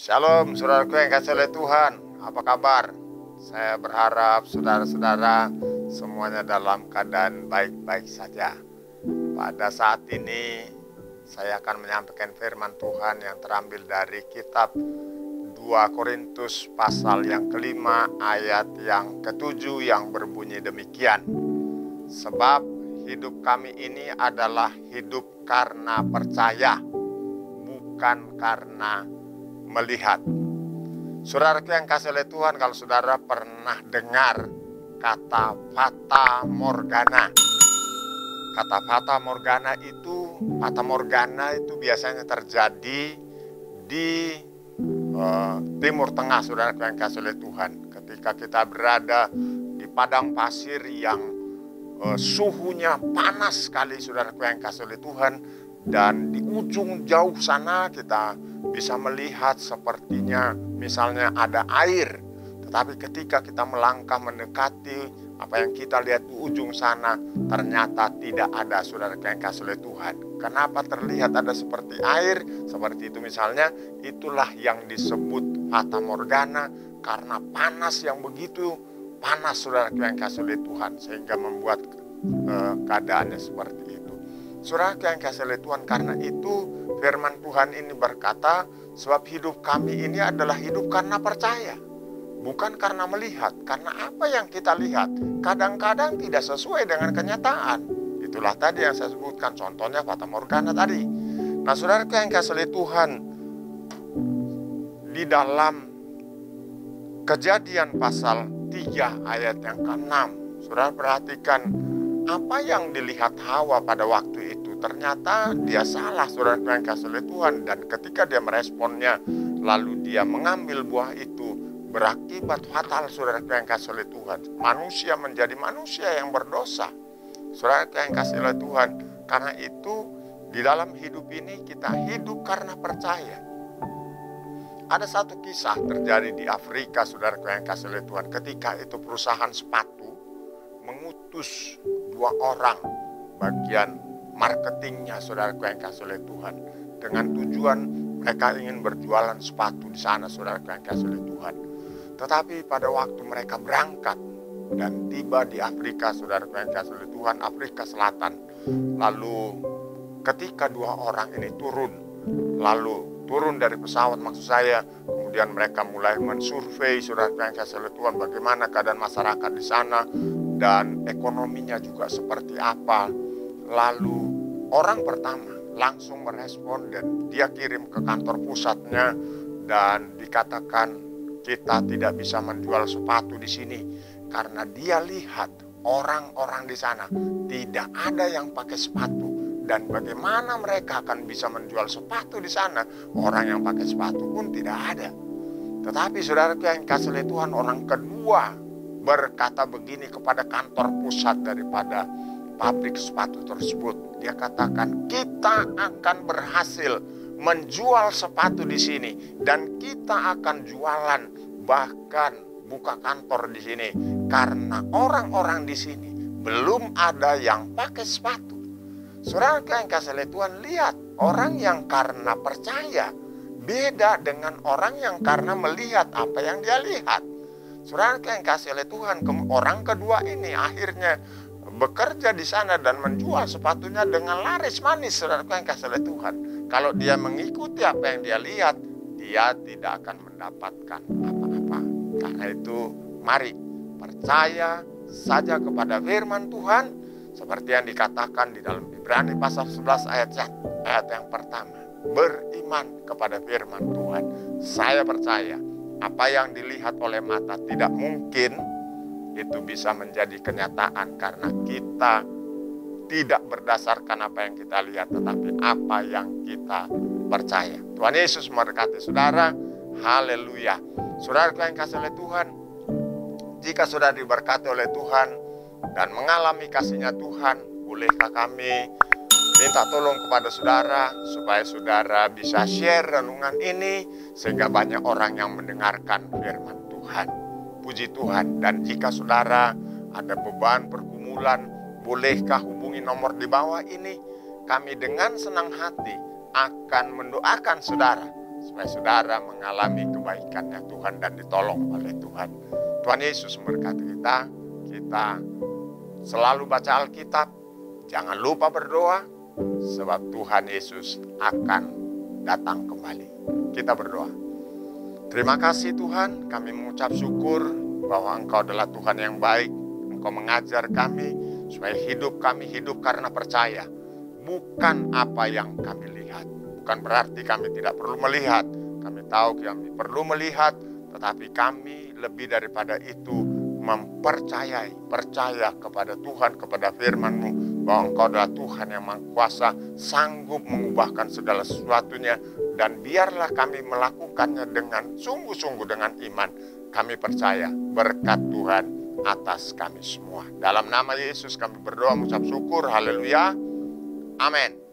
Shalom saudaraku yang kasih oleh Tuhan, apa kabar? Saya berharap saudara-saudara semuanya dalam keadaan baik-baik saja. Pada saat ini saya akan menyampaikan firman Tuhan yang terambil dari kitab 2 Korintus pasal yang kelima ayat yang ketujuh yang berbunyi demikian. Sebab hidup kami ini adalah hidup karena percaya, bukan karena melihat. Saudaraku yang kasih oleh Tuhan, kalau saudara pernah dengar kata fata morgana. Kata fata morgana itu biasanya terjadi di Timur Tengah, saudaraku yang kasih oleh Tuhan. Ketika kita berada di padang pasir yang suhunya panas sekali, saudaraku yang kasih oleh Tuhan, dan di ujung jauh sana kita bisa melihat sepertinya misalnya ada air. Tetapi ketika kita melangkah mendekati apa yang kita lihat di ujung sana, ternyata tidak ada, saudara yang kasih oleh Tuhan. Kenapa terlihat ada seperti air? Seperti itu misalnya, itulah yang disebut fata morgana. Karena panas yang begitu panas, saudara yang kasih oleh Tuhan, sehingga membuat keadaannya seperti itu. Saudara yang kasih oleh Tuhan, karena itu firman Tuhan ini berkata, sebab hidup kami ini adalah hidup karena percaya, bukan karena melihat. Karena apa yang kita lihat kadang-kadang tidak sesuai dengan kenyataan. Itulah tadi yang saya sebutkan, contohnya fata morgana tadi. Nah, saudara yang kasih oleh Tuhan, di dalam Kejadian pasal 3 ayat yang ke-6, saudara perhatikan apa yang dilihat Hawa pada waktu itu. Ternyata dia salah, saudara yang kasih oleh Tuhan. Dan ketika dia meresponnya, lalu dia mengambil buah itu, berakibat fatal, saudara yang kasih oleh Tuhan. Manusia menjadi manusia yang berdosa, saudara yang kasih oleh Tuhan. Karena itu di dalam hidup ini kita hidup karena percaya. Ada satu kisah terjadi di Afrika, saudara yang kasih oleh Tuhan. Ketika itu perusahaan sepatu mengutus 2 orang bagian marketingnya, saudaraku yang kasih oleh Tuhan, dengan tujuan mereka ingin berjualan sepatu di sana, saudaraku yang kasih oleh Tuhan. Tetapi pada waktu mereka berangkat dan tiba di Afrika, saudaraku yang kasih oleh Tuhan, Afrika Selatan, lalu ketika 2 orang ini turun dari pesawat, maksud saya, kemudian mereka mulai mensurvei, saudaraku yang kasih oleh Tuhan, bagaimana keadaan masyarakat di sana dan ekonominya juga seperti apa. Lalu orang pertama langsung merespon dan dia kirim ke kantor pusatnya dan dikatakan, kita tidak bisa menjual sepatu di sini karena dia lihat orang-orang di sana tidak ada yang pakai sepatu. Dan bagaimana mereka akan bisa menjual sepatu di sana? Orang yang pakai sepatu pun tidak ada. Tetapi saudaraku yang kasih oleh Tuhan, orang kedua berkata begini kepada kantor pusat daripada pabrik sepatu tersebut. Dia katakan, kita akan berhasil menjual sepatu di sini dan kita akan jualan, bahkan buka kantor di sini, karena orang-orang di sini belum ada yang pakai sepatu. Saudara yang kasih oleh Tuhan, lihat, orang yang karena percaya beda dengan orang yang karena melihat apa yang dia lihat. Saudara yang kasih oleh Tuhan, orang kedua ini akhirnya bekerja di sana dan menjual sepatunya dengan laris manis, saudara yang kasih oleh Tuhan. Kalau dia mengikuti apa yang dia lihat, dia tidak akan mendapatkan apa-apa. Karena itu, mari percaya saja kepada firman Tuhan, seperti yang dikatakan di dalam Ibrani pasal 11 ayat yang pertama. Beriman kepada firman Tuhan. Saya percaya apa yang dilihat oleh mata tidak mungkin itu bisa menjadi kenyataan, karena kita tidak berdasarkan apa yang kita lihat, tetapi apa yang kita percaya. Tuhan Yesus memberkati saudara. Haleluya. Saudara yang kasih oleh Tuhan, jika sudah diberkati oleh Tuhan dan mengalami kasih-Nya Tuhan, bolehkah kami minta tolong kepada saudara supaya saudara bisa share renungan ini sehingga banyak orang yang mendengarkan firman Tuhan. Puji Tuhan. Dan jika saudara ada beban pergumulan, bolehkah hubungi nomor di bawah ini? Kami dengan senang hati akan mendoakan saudara supaya saudara mengalami kebaikannya Tuhan dan ditolong oleh Tuhan. Tuhan Yesus memberkati kita. Kita selalu baca Alkitab, jangan lupa berdoa, sebab Tuhan Yesus akan datang kembali. Kita berdoa. Terima kasih Tuhan, kami mengucap syukur bahwa Engkau adalah Tuhan yang baik. Engkau mengajar kami supaya kami hidup karena percaya, bukan apa yang kami lihat. Bukan berarti kami tidak perlu melihat. Kami tahu kami perlu melihat, tetapi kami lebih daripada itu percaya kepada Tuhan, kepada firman-Mu, bahwa Engkau adalah Tuhan yang Maha Kuasa, sanggup mengubahkan segala sesuatunya, dan biarlah kami melakukannya dengan sungguh-sungguh dengan iman. Kami percaya berkat Tuhan atas kami semua. Dalam nama Yesus kami berdoa, mengucap syukur, haleluya, amin.